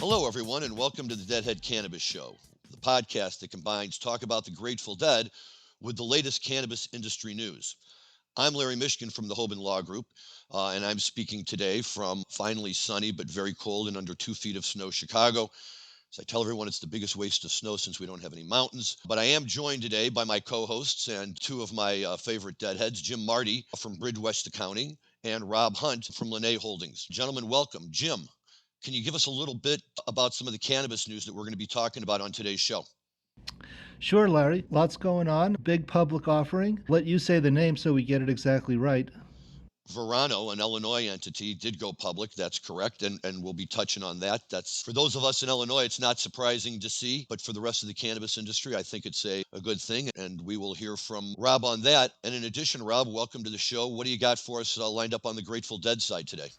Hello, everyone, and welcome to the Deadhead Cannabis Show, the podcast that combines talk about the Grateful Dead with the latest cannabis industry news. I'm Larry Mishkin from the Hoban Law Group, and I'm speaking today from finally sunny but very cold and under 2 feet of snow Chicago. As I tell everyone, it's the biggest waste of snow since we don't have any mountains. But I am joined today by my co-hosts and two of my favorite Deadheads, Jim Marty from Bridgewest Accounting and Rob Hunt from Linnae Holdings. Gentlemen, welcome. Jim, can you give us a little bit about some of the cannabis news that we're going to be talking about on today's show? Sure, Larry. Lots going on. Big public offering. Let you say the name so we get it exactly right. Verano, an Illinois entity, did go public. That's correct. And we'll be touching on that. That's for those of us in Illinois, it's not surprising to see, but for the rest of the cannabis industry, I think it's a good thing. And we will hear from Rob on that. And in addition, Rob, welcome to the show. What do you got for us lined up on the Grateful Dead side today?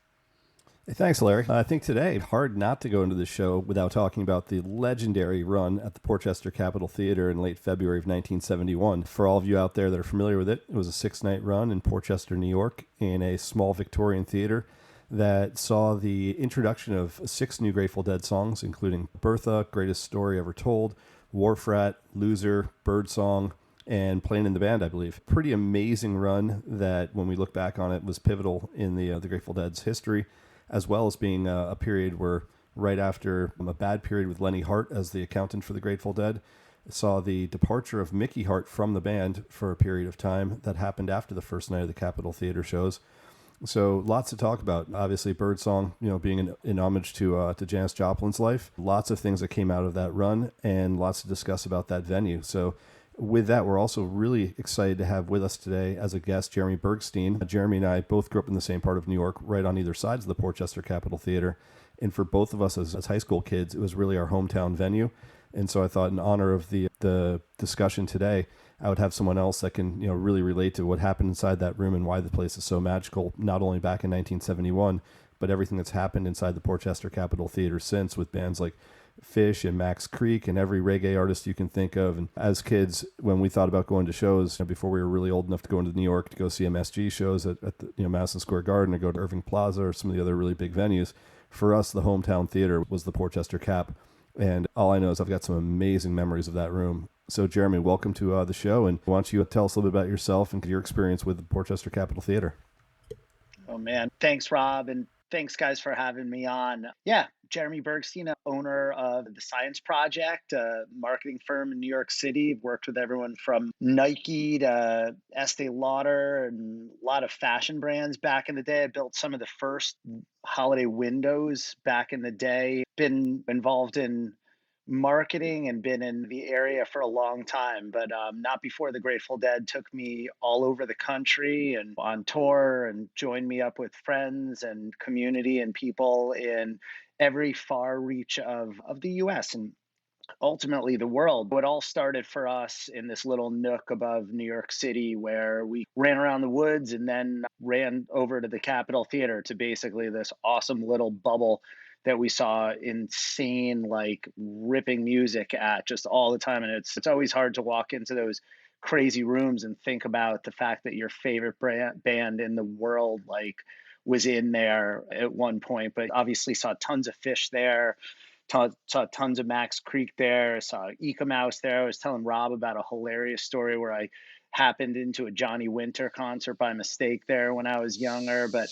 Hey, thanks, Larry. I think today, hard not to go into the show without talking about the legendary run at the Portchester Capitol Theater in late February of 1971. For all of you out there that are familiar with it, it was a 6-night run in Portchester, New York, in a small Victorian theater that saw the introduction of 6 new Grateful Dead songs, including Bertha, Greatest Story Ever Told, Wharf Rat, Loser, Birdsong, and Playing in the Band, I believe. Pretty amazing run that, when we look back on it, was pivotal in the Grateful Dead's history, as well as being a period where, right after a bad period with Lenny Hart as the accountant for the Grateful Dead, saw the departure of Mickey Hart from the band for a period of time that happened after the first night of the Capitol Theater shows. So lots to talk about. Obviously, Birdsong, being in homage to Janis Joplin's life. Lots of things that came out of that run and lots to discuss about that venue. So with that, we're also really excited to have with us today as a guest Jeremy Bergstein. Jeremy and I both grew up in the same part of New York, right on either sides of the Portchester Capitol Theater. And for both of us as high school kids, it was really our hometown venue. And so I thought, in honor of the discussion today, I would have someone else that can really relate to what happened inside that room and why the place is so magical, not only back in 1971, but everything that's happened inside the Portchester Capitol Theater since, with bands like Fish and Max Creek and every reggae artist you can think of. And as kids, when we thought about going to shows, before we were really old enough to go into New York to go see MSG shows at the Madison Square Garden, or go to Irving Plaza or some of the other really big venues, for us, the hometown theater was the Portchester Cap. And all I know is I've got some amazing memories of that room. So Jeremy, welcome to the show. And why don't you tell us a little bit about yourself and your experience with the Portchester Capitol Theater? Oh, man. Thanks, Rob. And thanks, guys, for having me on. Yeah, Jeremy Bergstein, owner of The Science Project, a marketing firm in New York City. I've worked with everyone from Nike to Estee Lauder and a lot of fashion brands back in the day. I built some of the first holiday windows back in the day. Been involved in marketing and been in the area for a long time, but not before the Grateful Dead took me all over the country and on tour, and joined me up with friends and community and people in every far reach of the US and ultimately the world. It all started for us in this little nook above New York City, where we ran around the woods and then ran over to the Capitol Theater, to basically this awesome little bubble that we saw insane, like, ripping music at just all the time. And it's always hard to walk into those crazy rooms and think about the fact that your favorite band in the world, like, was in there at one point. But obviously saw tons of Fish there, saw tons of Max Creek there, saw Eka Mouse there. I was telling Rob about a hilarious story where I happened into a Johnny Winter concert by mistake there when I was younger. But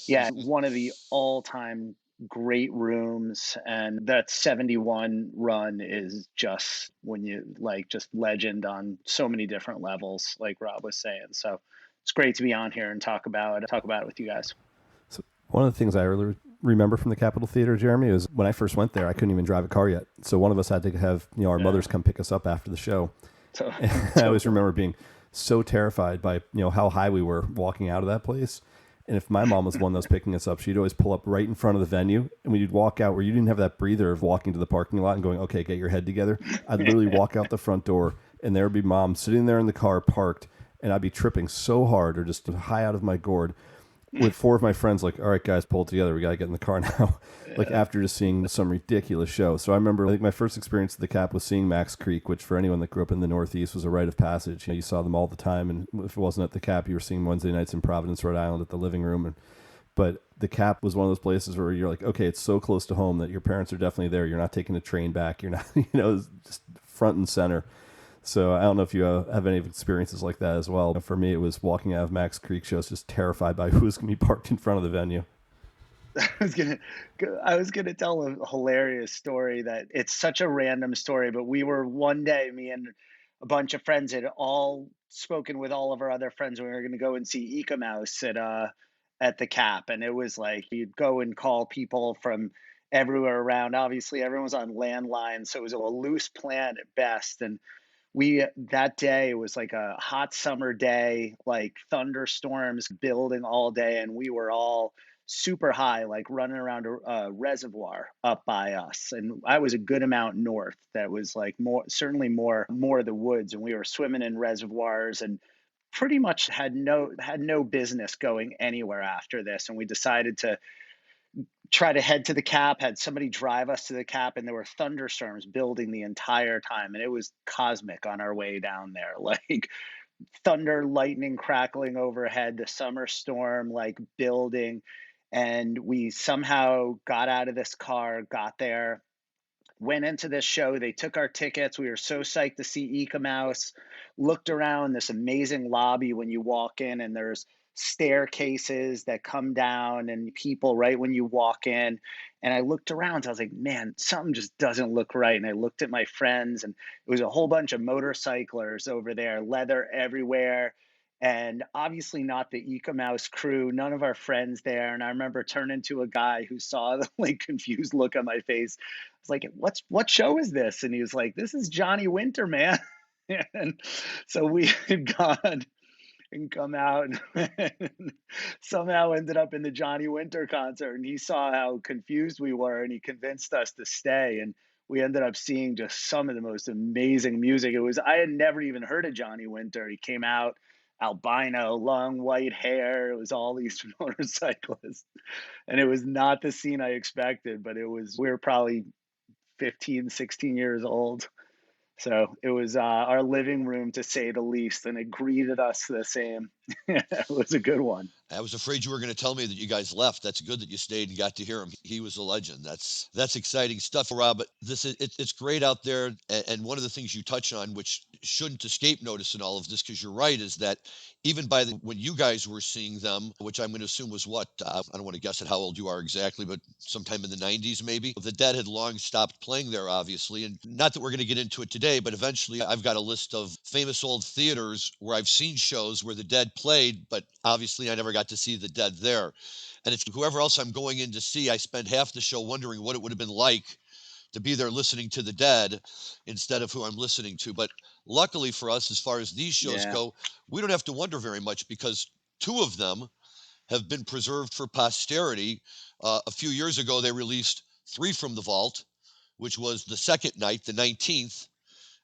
yeah, one of the all-time great rooms. And that 71 run is just, when you just legend on so many different levels, like Rob was saying. So it's great to be on here and talk about it with you guys. So one of the things I really remember from the Capitol Theater, Jeremy, is when I first went there, I couldn't even drive a car yet. So one of us had to have our mothers come pick us up after the show. I always remember being so terrified by how high we were walking out of that place. And if my mom was the one that was picking us up, she'd always pull up right in front of the venue. And when you'd walk out, where you didn't have that breather of walking to the parking lot and going, okay, get your head together, I'd literally walk out the front door, and there would be mom sitting there in the car parked, and I'd be tripping so hard, or just high out of my gourd, with 4 of my friends like, all right, guys, pull it together. We got to get in the car now. Like, after just seeing some ridiculous show. So I remember, I think my first experience at the Cap was seeing Max Creek, which for anyone that grew up in the Northeast was a rite of passage. You saw them all the time. And if it wasn't at the Cap, you were seeing Wednesday nights in Providence, Rhode Island at the Living Room. And But the Cap was one of those places where you're like, okay, it's so close to home that your parents are definitely there. You're not taking a train back. You're not, just front and center. So I don't know if you have any experiences like that as well. For me, it was walking out of Max Creek shows, just terrified by who was going to be parked in front of the venue. I was gonna tell a hilarious story that it's such a random story, but we were one day, me and a bunch of friends had all spoken with all of our other friends. We were gonna go and see Mouse at the Cap, and it was like you'd go and call people from everywhere around. Obviously, everyone's on landlines, so it was a loose plan at best. And we that day was like a hot summer day, like thunderstorms building all day, and we were all super high, like running around a reservoir up by us. And I was a good amount north. That was like more, certainly more of the woods, and we were swimming in reservoirs and pretty much had no business going anywhere after this. And we decided to try to head to the Cap, had somebody drive us to the Cap, and there were thunderstorms building the entire time, and it was cosmic on our way down there. Like thunder, lightning crackling overhead, the summer storm like building, and we somehow got out of this car, got there, went into this show. They took our tickets. We were so psyched to see Mouse. Looked around this amazing lobby when you walk in, and there's staircases that come down and people right when you walk in. And I looked around. So I was like, man, something just doesn't look right. And I looked at my friends, and it was a whole bunch of motorcyclers over there, leather everywhere. And obviously not the Mouse crew, none of our friends there. And I remember turning to a guy who saw the like confused look on my face. I was like, what show is this? And he was like, this is Johnny Winter, man. And so we had gone and come out and somehow ended up in the Johnny Winter concert. And he saw how confused we were, and he convinced us to stay. And we ended up seeing just some of the most amazing music. I had never even heard of Johnny Winter. He came out albino, long white hair. It was all these motorcyclists. And it was not the scene I expected, but we were probably 15, 16 years old. So it was our living room, to say the least, and it greeted us the same. It was a good one. I was afraid you were going to tell me that you guys left. That's good that you stayed and got to hear him. He was a legend. That's exciting stuff, Rob. But it's great out there. And one of the things you touch on, which shouldn't escape notice in all of this, because you're right, is that even when you guys were seeing them, which I'm going to assume was what, I don't want to guess at how old you are exactly, but sometime in the 90s maybe. The Dead had long stopped playing there, obviously. And not that we're going to get into it today, but eventually I've got a list of famous old theaters where I've seen shows where the Dead played, but obviously I never got to see the Dead there. And if whoever else I'm going in to see, I spend half the show wondering what it would have been like to be there listening to the Dead instead of who I'm listening to. But luckily for us, as far as these shows go, we don't have to wonder very much, because two of them have been preserved for posterity. A few years ago, they released Three from the Vault, which was the second night, the 19th.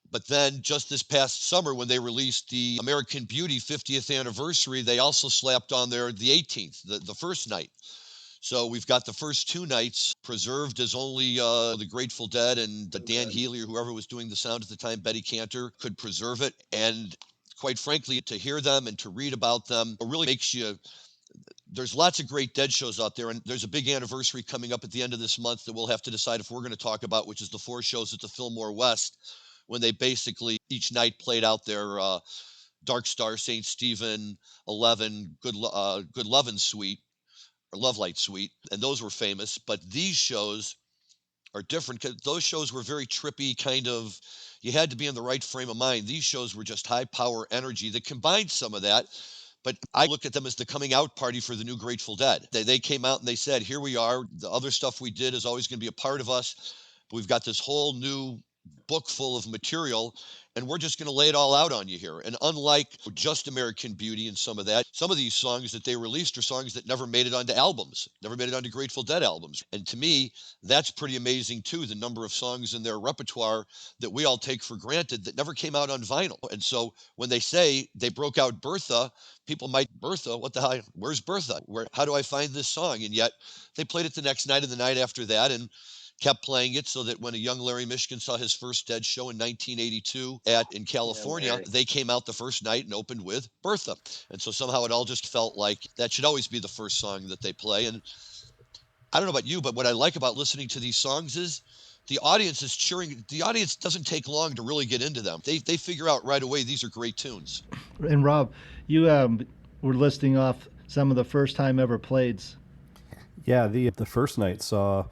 But then just this past summer, when they released the American Beauty 50th anniversary, they also slapped on there the 18th, the first night. So we've got the first two nights preserved as only the Grateful Dead and Dan Healy, or whoever was doing the sound at the time, Betty Cantor, could preserve it. And quite frankly, to hear them and to read about them really makes you. There's lots of great Dead shows out there, and there's a big anniversary coming up at the end of this month that we'll have to decide if we're going to talk about, which is the 4 shows at the Fillmore West, when they basically each night played out their Dark Star, St. Stephen, 11, Good Lovin' Suite, or Love Light Suite, and those were famous. But these shows are different, because those shows were very trippy, kind of, you had to be in the right frame of mind. These shows were just high power energy that combined some of that. But I look at them as the coming out party for the new Grateful Dead. They came out and they said, here we are. The other stuff we did is always going to be a part of us. We've got this whole new book full of material, and we're just going to lay it all out on you here. And unlike just American Beauty and some of that, some of these songs that they released are songs that never made it onto albums, never made it onto Grateful Dead albums. And to me, that's pretty amazing too, the number of songs in their repertoire that we all take for granted that never came out on vinyl. And so when they say they broke out Bertha, people might, Bertha, what the hell, where's Bertha? How do I find this song? And yet they played it the next night and the night after that. And kept playing it so that when a young Larry Mishkin saw his first Dead show in 1982 in California, they came out the first night and opened with Bertha. And so somehow it all just felt like that should always be the first song that they play. And I don't know about you, but what I like about listening to these songs is the audience is cheering. The audience doesn't take long to really get into them. They figure out right away these are great tunes. And Rob, you were listing off some of the first time ever playeds. Yeah, the first night saw,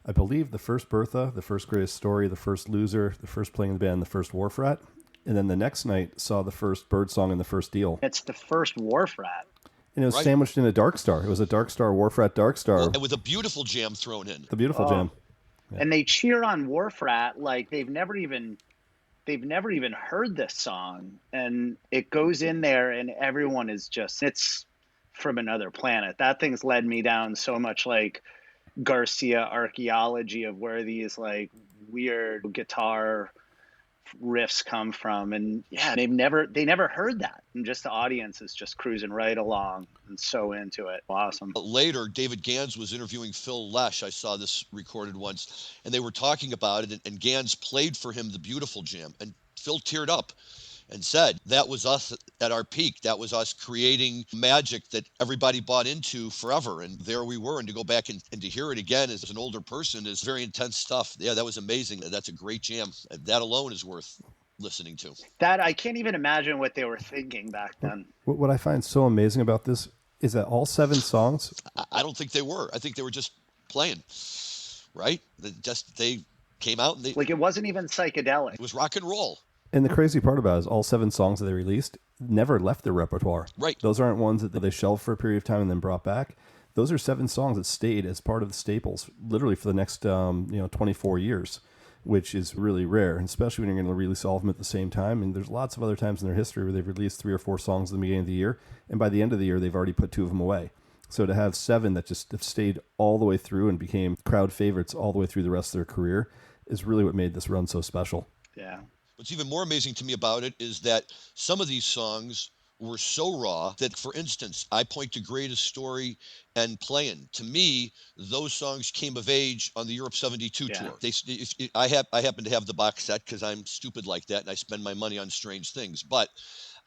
I believe, the first Bertha, the first Greatest Story, the first Loser, the first Playing in the Band, the first Wharf Rat. And then the next night saw the first Birdsong and the first Deal. It's the first Wharf Rat. And it was sandwiched in a Dark Star. It was a Dark Star, Wharf Rat Dark Star. Well, and with a beautiful jam thrown in. The beautiful jam. Yeah. And they cheer on Wharf Rat like they've never even heard this song. And it goes in there and everyone is just, it's from another planet. That thing's led me down so much like Garcia archaeology of where these like weird guitar riffs come from. And yeah, they never heard that. And just the audience is just cruising right along and so into it. Awesome. Later, David Gans was interviewing Phil Lesh. I saw this recorded once, and they were talking about it, and Gans played for him the beautiful jam, and Phil teared up and said, that was us at our peak. That was us creating magic that everybody bought into forever. And there we were. And to go back and to hear it again as an older person is very intense stuff. Yeah, that was amazing. That's a great jam. That alone is worth listening to. That I can't even imagine what they were thinking back then. What I find so amazing about this is that all 7 songs. I don't think they were. I think they were just playing, right? They came out and it wasn't even psychedelic. It was rock and roll. And the crazy part about it is all 7 songs that they released never left their repertoire. Right. Those aren't ones that they shelved for a period of time and then brought back. Those are 7 songs that stayed as part of the staples, literally for the next 24 years, which is really rare, and especially when you're going to release all of them at the same time. And there's lots of other times in their history where they've released 3 or 4 songs at the beginning of the year, and by the end of the year, they've already put 2 of them away. So to have 7 that just have stayed all the way through and became crowd favorites all the way through the rest of their career is really what made this run so special. Yeah. What's even more amazing to me about it is that some of these songs were so raw that, for instance, I point to Greatest Story and Playin'. To me, those songs came of age on the Europe 72 tour. I happen to have the box set because I'm stupid like that and I spend my money on strange things. But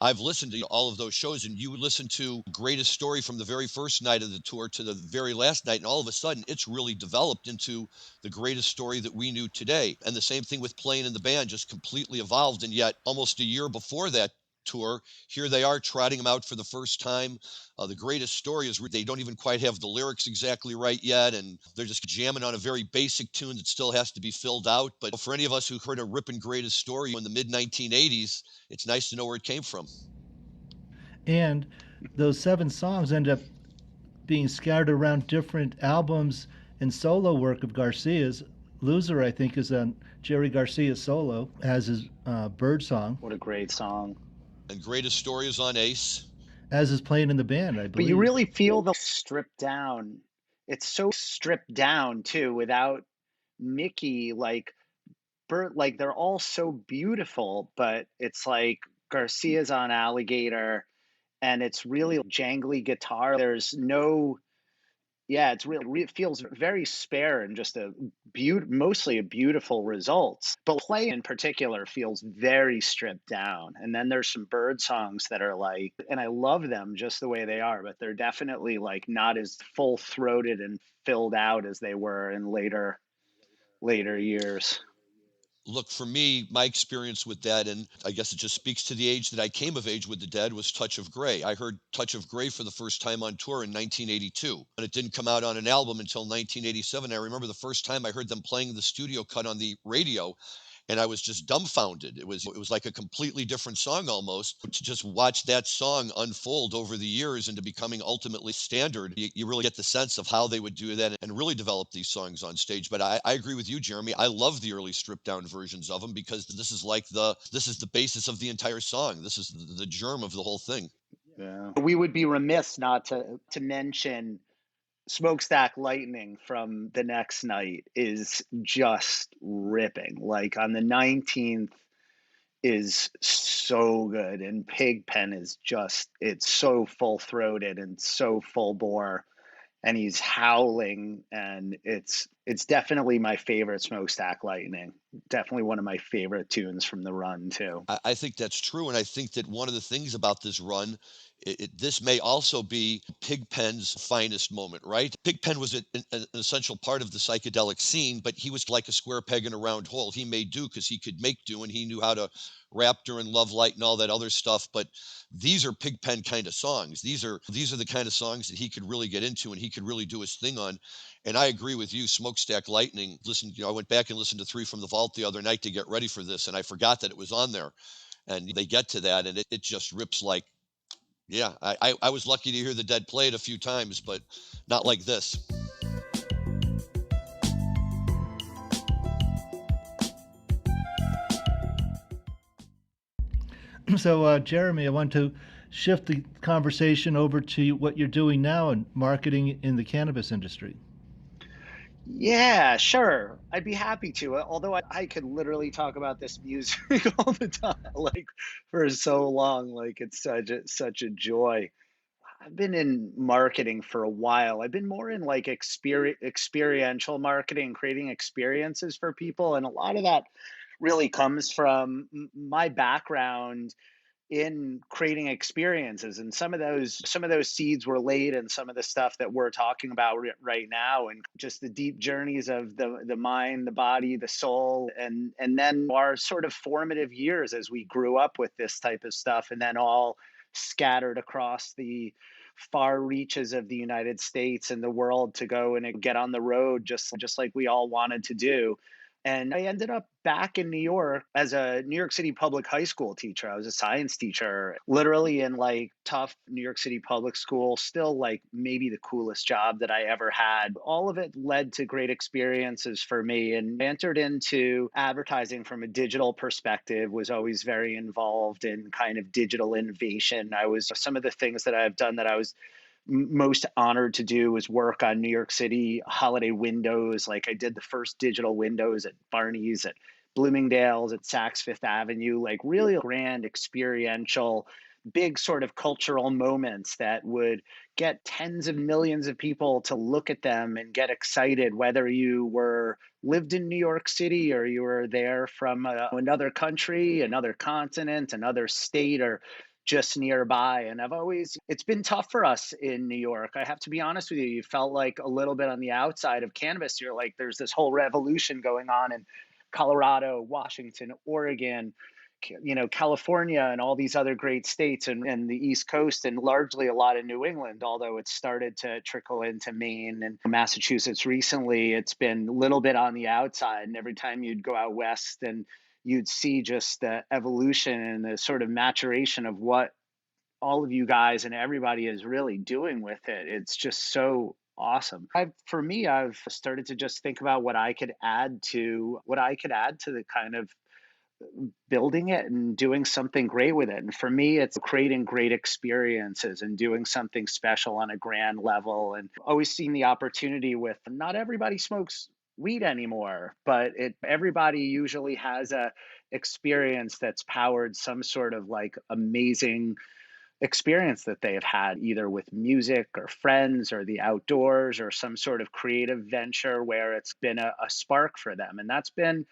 I've listened to all of those shows, and you listen to Greatest Story from the very first night of the tour to the very last night, and all of a sudden it's really developed into the greatest story that we knew today. And the same thing with Playing in the Band, just completely evolved. And yet almost a year before that tour, here they are trotting them out for the first time. The Greatest Story is they don't even quite have the lyrics exactly right yet, and they're just jamming on a very basic tune that still has to be filled out. But for any of us who heard a ripping Greatest Story in the mid 1980s, it's nice to know where it came from. And those 7 songs end up being scattered around different albums and solo work of Garcia's. Loser, I think, is on Jerry Garcia's solo, as is Birdsong. What a great song. And Greatest Story is on Ace. As is Playing in the Band, I believe. But you really feel the stripped down. It's so stripped down, too, without Mickey, like they're all so beautiful, but it's like Garcia's on Alligator, and it's really jangly guitar. There's no... Yeah, it feels very spare and just mostly a beautiful results. But Play in particular feels very stripped down. And then there's some Bird songs that are like, and I love them just the way they are, but they're definitely like not as full throated and filled out as they were in later years. Look, for me, my experience with Dead, and I guess it just speaks to the age that I came of age with the Dead, was Touch of Grey. I heard Touch of Grey for the first time on tour in 1982, and it didn't come out on an album until 1987. I remember the first time I heard them playing the studio cut on the radio, and I was just dumbfounded. It was like a completely different song almost. To just watch that song unfold over the years into becoming ultimately standard, you really get the sense of how they would do that and really develop these songs on stage. But I agree with you, Jeremy. I love the early stripped down versions of them because this is the basis of the entire song. This is the germ of the whole thing. Yeah. We would be remiss not to mention Smokestack Lightning from the next night is just ripping. Like on the 19th is so good, and Pigpen is it's so full throated and so full bore, and he's howling, and it's It's definitely my favorite Smokestack Lightning. Definitely one of my favorite tunes from the run too. I think that's true, and I think that one of the things about this run, this may also be Pigpen's finest moment, right? Pigpen was an essential part of the psychedelic scene, but he was like a square peg in a round hole. He made do because he could make do, and he knew how to rap during Love Light and all that other stuff. But these are Pigpen kind of songs. These are the kind of songs that he could really get into, and he could really do his thing on. And I agree with you, Smokestack Lightning. Listen, I went back and listened to Three from the Vault the other night to get ready for this, and I forgot that it was on there. And they get to that, and it just rips like, yeah. I was lucky to hear the Dead play it a few times, but not like this. So, Jeremy, I want to shift the conversation over to what you're doing now in marketing in the cannabis industry. Yeah, sure. I'd be happy to. Although I could literally talk about this music all the time, like for so long. Like it's such a joy. I've been in marketing for a while. I've been more in like experiential marketing, creating experiences for people, and a lot of that really comes from my background in creating experiences, and some of those seeds were laid in some of the stuff that we're talking about right now, and just the deep journeys of the mind, the body, the soul, and then our sort of formative years as we grew up with this type of stuff, and then all scattered across the far reaches of the United States and the world to go and get on the road, just like we all wanted to do. And I ended up back in New York as a New York City public high school teacher. I was a science teacher, literally in like tough New York City public school, still like maybe the coolest job that I ever had. All of it led to great experiences for me, and entered into advertising from a digital perspective, was always very involved in kind of digital innovation. Some of the things that I've done that I was most honored to do was work on New York City holiday windows. Like I did the first digital windows at Barney's, at Bloomingdale's, at Saks Fifth Avenue, like really grand experiential, big sort of cultural moments that would get tens of millions of people to look at them and get excited, whether you were lived in New York City or you were there from another country, another continent, another state, or just nearby. And it's been tough for us in New York. I have to be honest with you. You felt like a little bit on the outside of cannabis. You're like, there's this whole revolution going on in Colorado, Washington, Oregon, California, and all these other great states, and the East Coast, and largely a lot of New England, although it's started to trickle into Maine and Massachusetts recently. It's been a little bit on the outside. And every time you'd go out west, and you'd see just the evolution and the sort of maturation of what all of you guys and everybody is really doing with it. It's just so awesome. For me, I've started to just think about what I could add to the kind of building it and doing something great with it. And for me, it's creating great experiences and doing something special on a grand level. And always seeing the opportunity with, not everybody smokes weed anymore, but everybody usually has a experience that's powered some sort of like amazing experience that they have had, either with music or friends or the outdoors or some sort of creative venture where it's been a spark for them. And that's been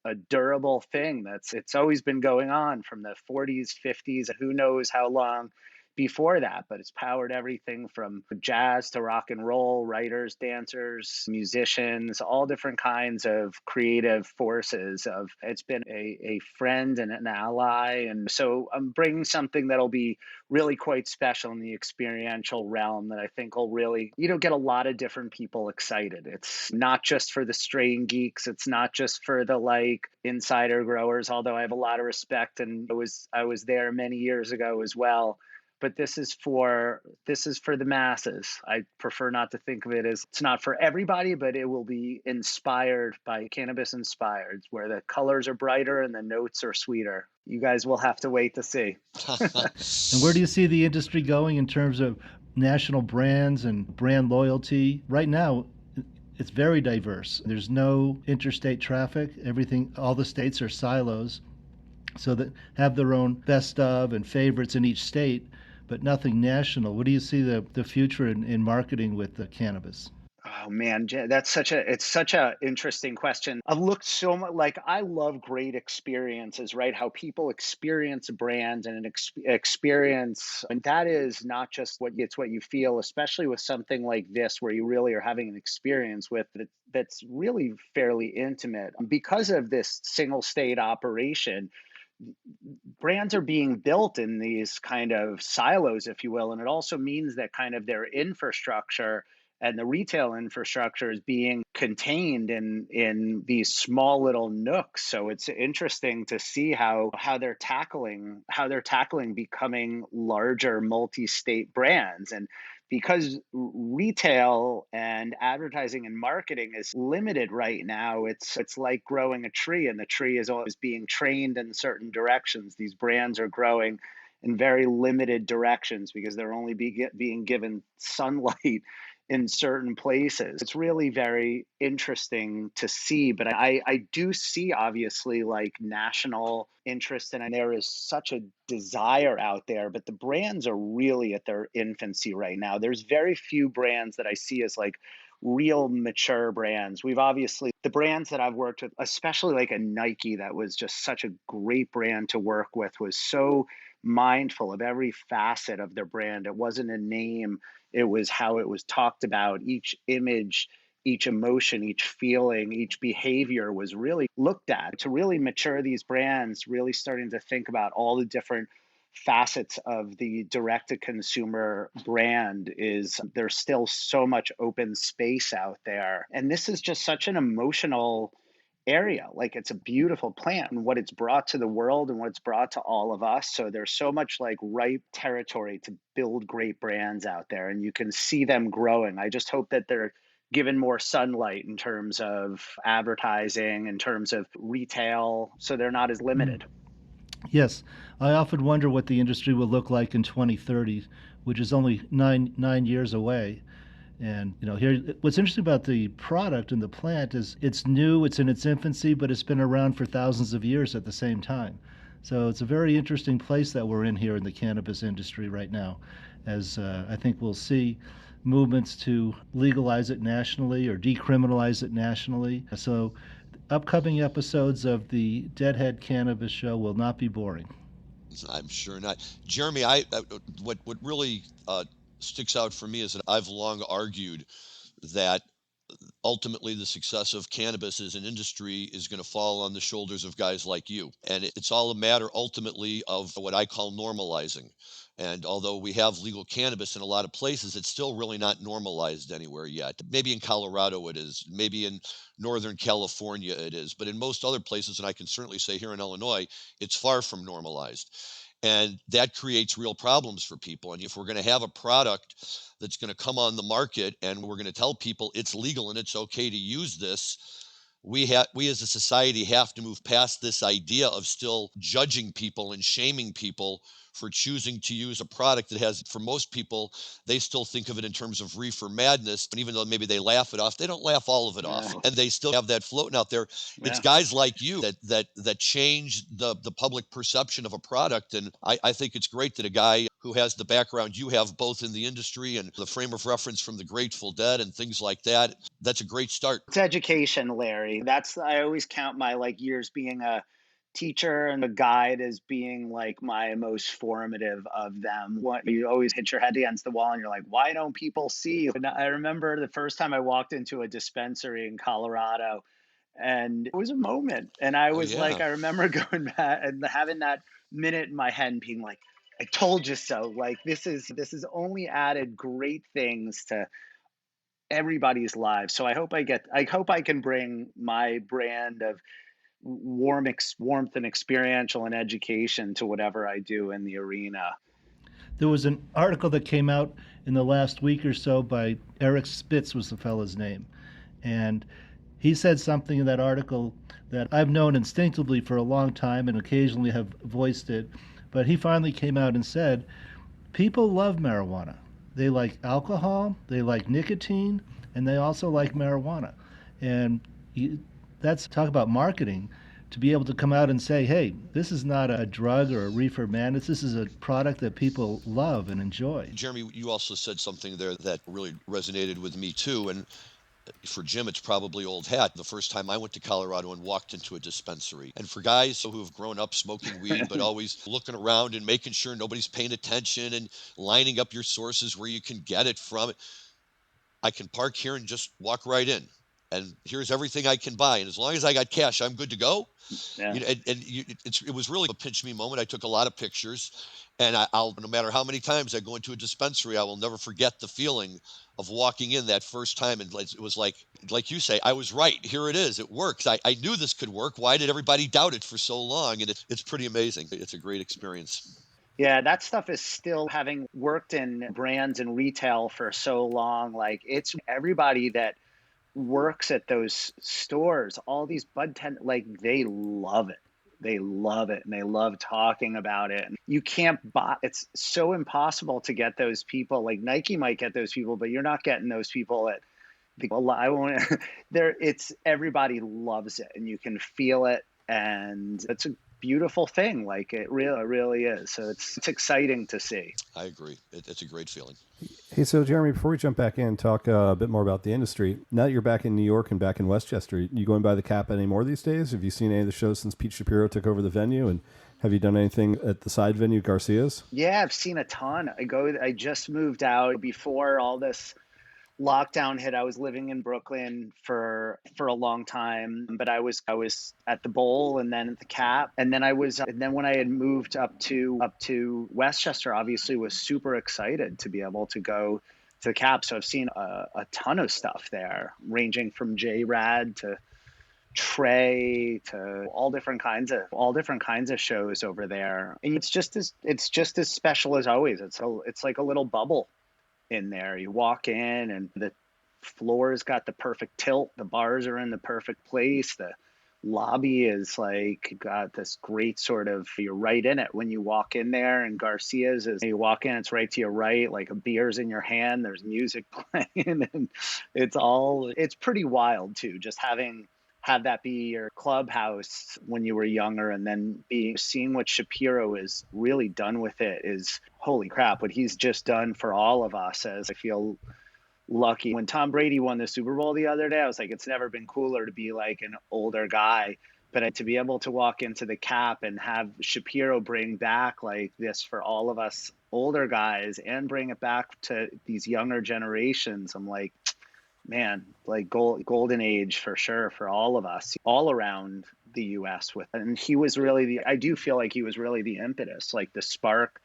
a durable thing. It's always been going on from the 40s, 50s, who knows how long before that, but it's powered everything from jazz to rock and roll, writers, dancers, musicians, all different kinds of creative forces. It's been a friend and an ally. And so I'm bringing something that'll be really quite special in the experiential realm that I think will really, get a lot of different people excited. It's not just for the strain geeks. It's not just for the like insider growers, although I have a lot of respect, and I was there many years ago as well. But this is for the masses. I prefer not to think of it as, it's not for everybody, but it will be inspired by cannabis inspired, where the colors are brighter and the notes are sweeter. You guys will have to wait to see. And where do you see the industry going in terms of national brands and brand loyalty? Right now, it's very diverse. There's no interstate traffic. All the states are silos, so that have their own best of and favorites in each state, but nothing national. What do you see the future in marketing with the cannabis? Oh man, it's such a interesting question. I've looked so much, like I love great experiences, right? How people experience brands and an experience, and that is not just what you feel, especially with something like this, where you really are having an experience with it that's really fairly intimate. Because of this single state operation, brands are being built in these kind of silos, if you will. And it also means that kind of their infrastructure and the retail infrastructure is being contained in these small little nooks. So it's interesting to see how they're tackling becoming larger multi-state brands. And because retail and advertising and marketing is limited right now, it's like growing a tree, and the tree is always being trained in certain directions. These brands are growing in very limited directions because they're only being given sunlight in certain places. It's really very interesting to see, but I do see obviously like national interest, and there is such a desire out there, but the brands are really at their infancy right now. There's very few brands that I see as like real mature brands. We've obviously, the brands that I've worked with, especially like a Nike, that was just such a great brand to work with, was so mindful of every facet of their brand. It wasn't a name, it was how it was talked about. Each image, each emotion, each feeling, each behavior was really looked at. To really mature these brands, really starting to think about all the different facets of the direct to consumer brand, is there's still so much open space out there. And this is just such an emotional area. Like it's a beautiful plant and what it's brought to the world and what it's brought to all of us. So there's so much like ripe territory to build great brands out there, and you can see them growing. I just hope that they're given more sunlight in terms of advertising, in terms of retail, so they're not as limited. Yes, I often wonder what the industry will look like in 2030, which is only nine years away. And here, what's interesting about the product and the plant is it's new, it's in its infancy, but it's been around for thousands of years at the same time. So it's a very interesting place that we're in here in the cannabis industry right now, as I think we'll see movements to legalize it nationally or decriminalize it nationally. So upcoming episodes of the Deadhead Cannabis Show will not be boring. I'm sure not. Jeremy, what really sticks out for me is that I've long argued that ultimately the success of cannabis as an industry is going to fall on the shoulders of guys like you. And it's all a matter ultimately of what I call normalizing. And although we have legal cannabis in a lot of places, it's still really not normalized anywhere yet. Maybe in Colorado it is, maybe in Northern California it is, but in most other places, and I can certainly say here in Illinois, it's far from normalized. And that creates real problems for people. And if we're going to have a product that's going to come on the market and we're going to tell people it's legal and it's okay to use this, we as a society have to move past this idea of still judging people and shaming people for choosing to use a product that has, for most people, they still think of it in terms of reefer madness. And even though maybe they laugh it off, they don't laugh all of it off. Yeah. And they still have that floating out there. It's Yeah. guys like you that change the public perception of a product. And I think it's great that a guy who has the background you have, both in the industry and the frame of reference from the Grateful Dead and things like that, that's a great start. It's education, Larry. I always count my like years being a teacher and a guide as being like my most formative of them. What you always hit your head against the wall and you're like, why don't people see? And I remember the first time I walked into a dispensary in Colorado, and it was a moment. And I Oh, was like, yeah. I remember going back and having that minute in my head and being like, I told you so. Like this is only added great things to everybody's lives. So I hope I can bring my brand of warmth and experiential and education to whatever I do in the arena. There was an article that came out in the last week or so by Eric Spitz was the fellow's name. And he said something in that article that I've known instinctively for a long time and occasionally have voiced it. But he finally came out and said, people love marijuana. They like alcohol, they like nicotine, and they also like marijuana. And that's talk about marketing. To be able to come out and say, hey, this is not a drug or a reefer madness. This is a product that people love and enjoy. Jeremy, you also said something there that really resonated with me too. And For Jim, it's probably old hat. The first time I went to Colorado and walked into a dispensary. And for guys who have grown up smoking weed, but always looking around and making sure nobody's paying attention and lining up your sources where you can get it from, I can park here and just walk right in. And here's everything I can buy. And as long as I got cash, I'm good to go. Yeah. It was really a pinch me moment. I took a lot of pictures, and I'll no matter how many times I go into a dispensary, I will never forget the feeling of walking in that first time. And it was like you say, I was right. Here it is. It works. I knew this could work. Why did everybody doubt it for so long? And it's pretty amazing. It's a great experience. Yeah, that stuff is still, having worked in brands and retail for so long. Like, it's everybody that works at those stores, all these like, they love it. They love it, and they love talking about it. And you can't buy, it's so impossible to get those people. Like, Nike might get those people, but you're not getting those people at the, I won't, it's, everybody loves it, and you can feel it. And it's a beautiful thing. Like, it really is. So it's exciting to see. I agree. It's a great feeling. Hey, so Jeremy, before we jump back in and talk a bit more about the industry, now that you're back in New York and back in Westchester, you going by the Cap anymore these days? Have you seen any of the shows since Pete Shapiro took over the venue? And have you done anything at the side venue, Garcia's? Yeah, I've seen a ton. I just moved out before all this lockdown hit. I was living in Brooklyn for a long time, but I was at the Bowl and then at the Cap, and then when I had moved up to Westchester, obviously was super excited to be able to go to the Cap. So I've seen a ton of stuff there, ranging from J-Rad to Trey to all different kinds of shows over there. And it's just as special as always. It's like a little bubble in there. You walk in and the floor's got the perfect tilt, the bars are in the perfect place, the lobby is like got this great sort of, you're right in it when you walk in there. And Garcia's is, you walk in, it's right to your right, like a beer's in your hand, there's music playing, and it's pretty wild too, just have that be your clubhouse when you were younger, and then seeing what Shapiro has really done with it is, holy crap, what he's just done for all of us. As I feel lucky. When Tom Brady won the Super Bowl the other day, I was like, it's never been cooler to be like an older guy. But to be able to walk into the Cap and have Shapiro bring back like this for all of us older guys and bring it back to these younger generations, I'm like, man, like golden age for sure for all of us all around the US and he was really I do feel like he was really the impetus, like the spark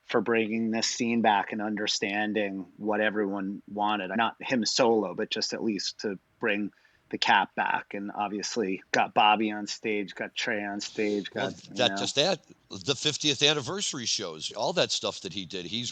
for bringing this scene back and understanding what everyone wanted. Not him solo, but just at least to bring the Cap back. And obviously got Bobby on stage, got Trey on stage. The 50th anniversary shows, all that stuff that he did, he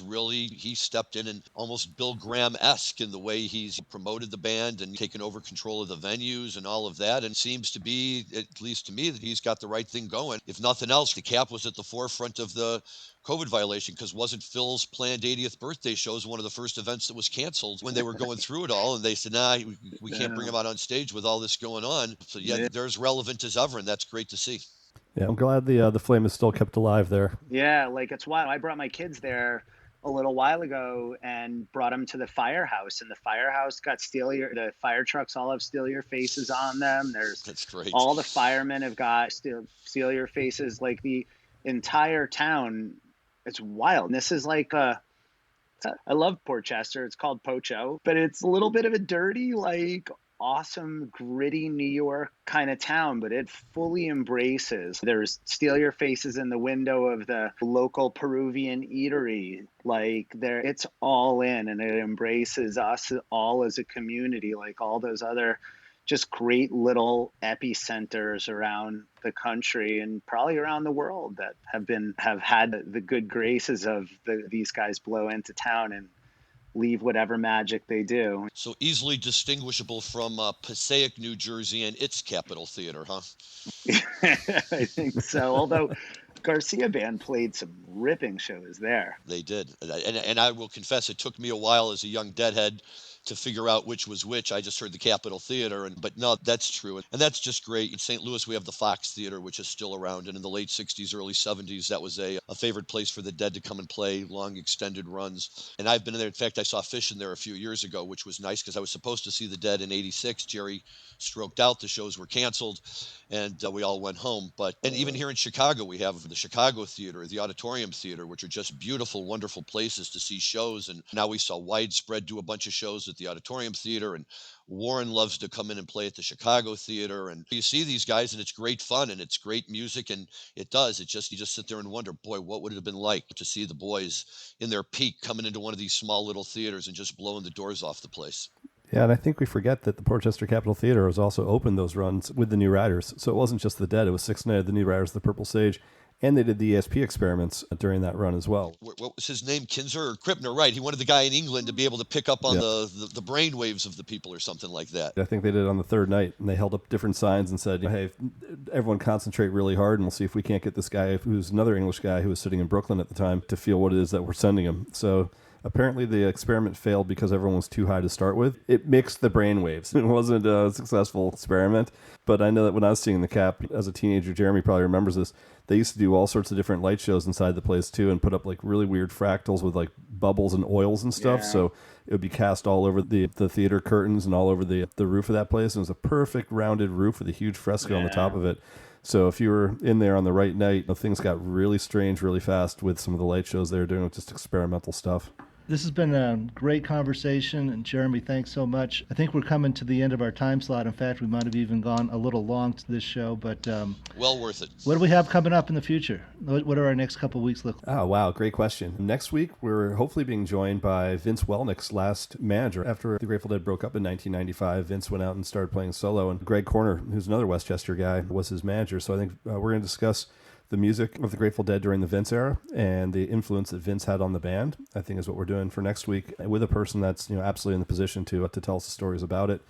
stepped in and almost Bill Graham-esque in the way he's promoted the band and taken over control of the venues and all of that. And seems to be, at least to me, that he's got the right thing going. If nothing else, the Cap was at the forefront of the COVID violation, because wasn't Phil's planned 80th birthday shows one of the first events that was canceled when they were going through it all, and they said, nah, we can't bring him out on stage with all this going on. So they're as relevant as ever, and that's great to see. Yeah, I'm glad the flame is still kept alive there. Yeah, like it's wild. I brought my kids there a little while ago and brought them to the firehouse, and the firehouse got the fire trucks all have Steal Your Faces on them. That's great. All the firemen have got Steal Your Faces, like the entire town. It's wild. And this is like I love Portchester. It's called Pocho, but it's a little bit of a dirty, like awesome, gritty New York kind of town, but it fully embraces. There's Steal Your Faces in the window of the local Peruvian eatery. Like it's all in, and it embraces us all as a community, like all those other just great little epicenters around the country and probably around the world that have had the good graces of these guys blow into town and leave whatever magic they do. So easily distinguishable from Passaic, New Jersey, and its Capitol Theater, huh? I think so. Although Garcia Band played some ripping shows there. They did. And I will confess, it took me a while as a young Deadhead to figure out which was which. I just heard the Capitol Theater, but no, that's true. And that's just great. In St. Louis, we have the Fox Theater, which is still around. And in the late 60s, early 70s, that was a favorite place for the Dead to come and play long extended runs. And I've been in there. In fact, I saw Fish in there a few years ago, which was nice because I was supposed to see the Dead in '86. Jerry stroked out. The shows were canceled, and we all went home. And even here in Chicago, we have the Chicago Theater, the Auditorium Theater, which are just beautiful, wonderful places to see shows. And now we saw Widespread do a bunch of shows at the Auditorium Theater, and Warren loves to come in and play at the Chicago Theater. And you see these guys, and it's great fun, and it's great music, and you just sit there and wonder, boy, what would it have been like to see the boys in their peak coming into one of these small little theaters and just blowing the doors off the place. Yeah, and I think we forget that the Portchester Capitol Theater was also opened those runs with the New Riders. So it wasn't just the Dead, it was Six Night, the New Riders, the Purple Sage, and they did the ESP experiments during that run as well. What was his name? Kinzer or Krippner, right? He wanted the guy in England to be able to pick up on the brain waves of the people or something like that. I think they did it on the third night, and they held up different signs and said, hey, everyone concentrate really hard, and we'll see if we can't get this guy, who's another English guy who was sitting in Brooklyn at the time, to feel what it is that we're sending him. So apparently the experiment failed because everyone was too high to start with. It mixed the brain waves. It wasn't a successful experiment, but I know that when I was seeing the Cap as a teenager, Jeremy probably remembers this, they used to do all sorts of different light shows inside the place too, and put up like really weird fractals with like bubbles and oils and stuff. Yeah. So it would be cast all over the theater curtains and all over the roof of that place. It was a perfect rounded roof with a huge fresco on the top of it. So if you were in there on the right night, things got really strange really fast with some of the light shows they were doing with just experimental stuff. This has been a great conversation, and Jeremy, thanks so much. I think we're coming to the end of our time slot. In fact, we might have even gone a little long to this show, but well worth it. What do we have coming up in the future? What are our next couple of weeks look like? Oh, wow, great question. Next week, we're hopefully being joined by Vince Welnick's last manager. After the Grateful Dead broke up in 1995, Vince went out and started playing solo, and Greg Corner, who's another Westchester guy, was his manager. So I think we're going to discuss the music of the Grateful Dead during the Vince era and the influence that Vince had on the band, I think is what we're doing for next week, with a person that's absolutely in the position to tell us the stories about it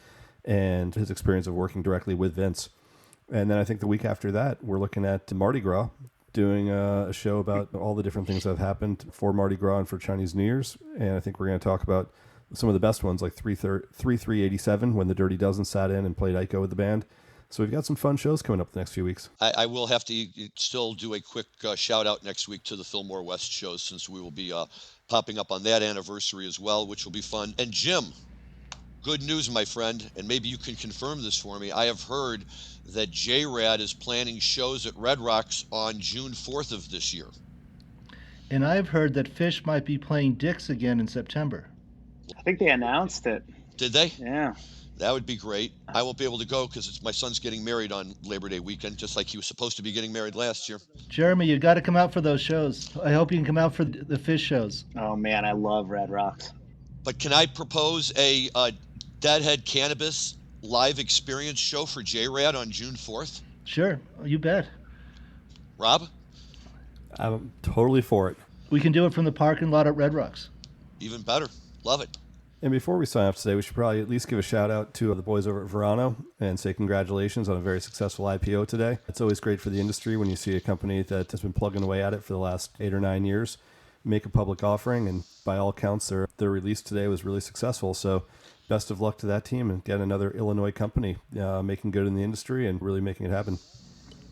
and his experience of working directly with Vince. And then I think the week after that, we're looking at Mardi Gras, doing a show about all the different things that have happened for Mardi Gras and for Chinese New Year's. And I think we're going to talk about some of the best ones, like 3-3-87, when the Dirty Dozen sat in and played Ico with the band. So we've got some fun shows coming up the next few weeks. I will have to still do a quick shout out next week to the Fillmore West shows, since we will be popping up on that anniversary as well, which will be fun. And Jim, good news, my friend, and maybe you can confirm this for me. I have heard that J-Rad is planning shows at Red Rocks on June 4th of this year. And I've heard that Fish might be playing Dick's again in September. I think they announced it. Did they? Yeah. That would be great. I won't be able to go because my son's getting married on Labor Day weekend, just like he was supposed to be getting married last year. Jeremy, you got to come out for those shows. I hope you can come out for the Fish shows. Oh, man, I love Red Rocks. But can I propose a Deadhead Cannabis live experience show for J-Rad on June 4th? Sure, you bet. Rob? I'm totally for it. We can do it from the parking lot at Red Rocks. Even better. Love it. And before we sign off today, we should probably at least give a shout out to the boys over at Verano and say congratulations on a very successful IPO today. It's always great for the industry when you see a company that has been plugging away at it for the last 8 or 9 years make a public offering, and by all accounts, their release today was really successful. So best of luck to that team, and get another Illinois company making good in the industry and really making it happen.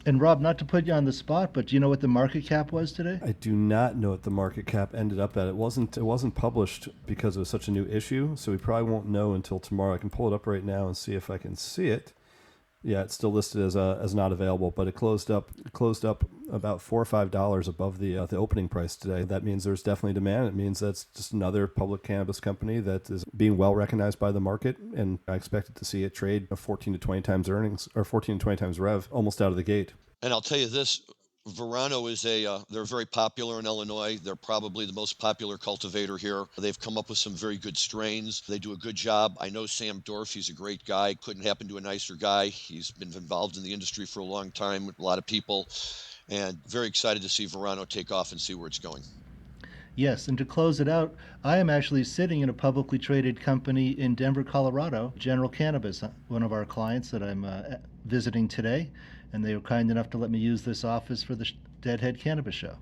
And Rob, not to put you on the spot, but do you know what the market cap was today? I do not know what the market cap ended up at. It wasn't published because it was such a new issue, so we probably won't know until tomorrow. I can pull it up right now and see if I can see it. Yeah, it's still listed as not available, but it closed up about $4 or $5 above the opening price today. That means there's definitely demand. It means that's just another public cannabis company that is being well recognized by the market, and I expected to see it trade 14 to 20 times earnings, or 14 to 20 times rev, almost out of the gate. And I'll tell you this, Verano is they're very popular in Illinois. They're probably the most popular cultivator here. They've come up with some very good strains. They do a good job. I know Sam Dorff. He's a great guy. Couldn't happen to a nicer guy. He's been involved in the industry for a long time with a lot of people, and very excited to see Verano take off and see where it's going. Yes, and to close it out, I am actually sitting in a publicly traded company in Denver, Colorado, General Cannabis, one of our clients that I'm visiting today. And they were kind enough to let me use this office for the Deadhead Cannabis show.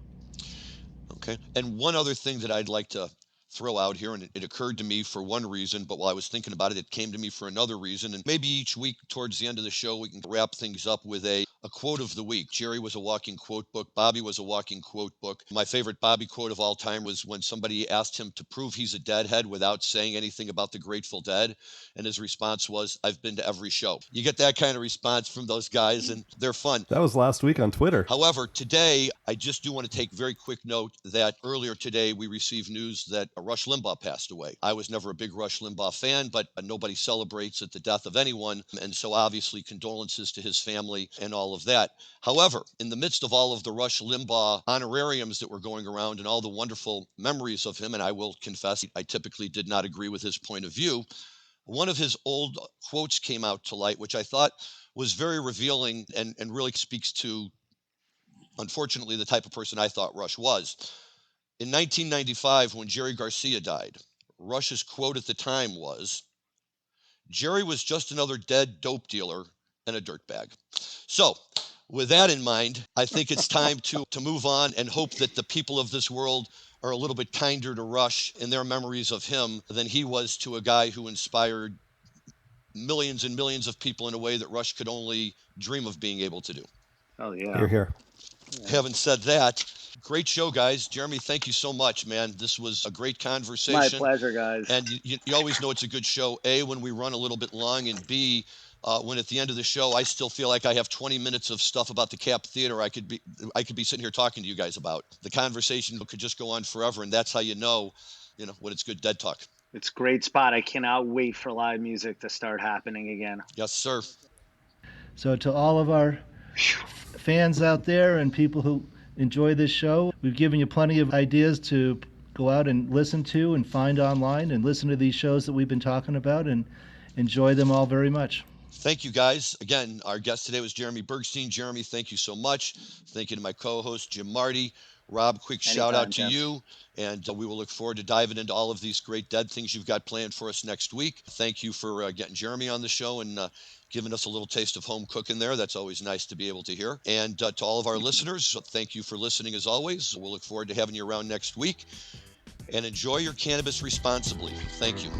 Okay. And one other thing that I'd like to throw out here, and it occurred to me for one reason, but while I was thinking about it, it came to me for another reason. And maybe each week towards the end of the show, we can wrap things up with a quote of the week. Jerry was a walking quote book. Bobby was a walking quote book. My favorite Bobby quote of all time was when somebody asked him to prove he's a Deadhead without saying anything about the Grateful Dead. And his response was, "I've been to every show." You get that kind of response from those guys, and they're fun. That was last week on Twitter. However, today, I just do want to take very quick note that earlier today we received news that Rush Limbaugh passed away. I was never a big Rush Limbaugh fan, but nobody celebrates at the death of anyone. And so obviously condolences to his family and all of that. However, in the midst of all of the Rush Limbaugh honorariums that were going around and all the wonderful memories of him, and I will confess, I typically did not agree with his point of view, one of his old quotes came out to light, which I thought was very revealing and really speaks to, unfortunately, the type of person I thought Rush was. In 1995, when Jerry Garcia died, Rush's quote at the time was, "Jerry was just another dead dope dealer and a dirtbag." So, with that in mind, I think it's time to move on and hope that the people of this world are a little bit kinder to Rush in their memories of him than he was to a guy who inspired millions and millions of people in a way that Rush could only dream of being able to do. Oh, yeah. Hear, hear. Having said that, great show, guys. Jeremy, thank you so much, man. This was a great conversation. My pleasure, guys. And you always know it's a good show, A, when we run a little bit long, and B, when at the end of the show, I still feel like I have 20 minutes of stuff about the Cap Theater I could be sitting here talking to you guys about. The conversation could just go on forever, and that's how you know when it's good Dead Talk. It's a great spot. I cannot wait for live music to start happening again. Yes, sir. So to all of our fans out there and people who enjoy this show, we've given you plenty of ideas to go out and listen to and find online and listen to these shows that we've been talking about, and enjoy them all very much. Thank you, guys. Again, our guest today was Jeremy Bergstein. Jeremy, thank you so much. Thank you to my co-host, Jim Marty. Rob, quick shout out to you. And we will look forward to diving into all of these great Dead things you've got planned for us next week. Thank you for getting Jeremy on the show and giving us a little taste of home cooking there. That's always nice to be able to hear. And to all of our listeners, thank you for listening as always. We'll look forward to having you around next week. And enjoy your cannabis responsibly. Thank you.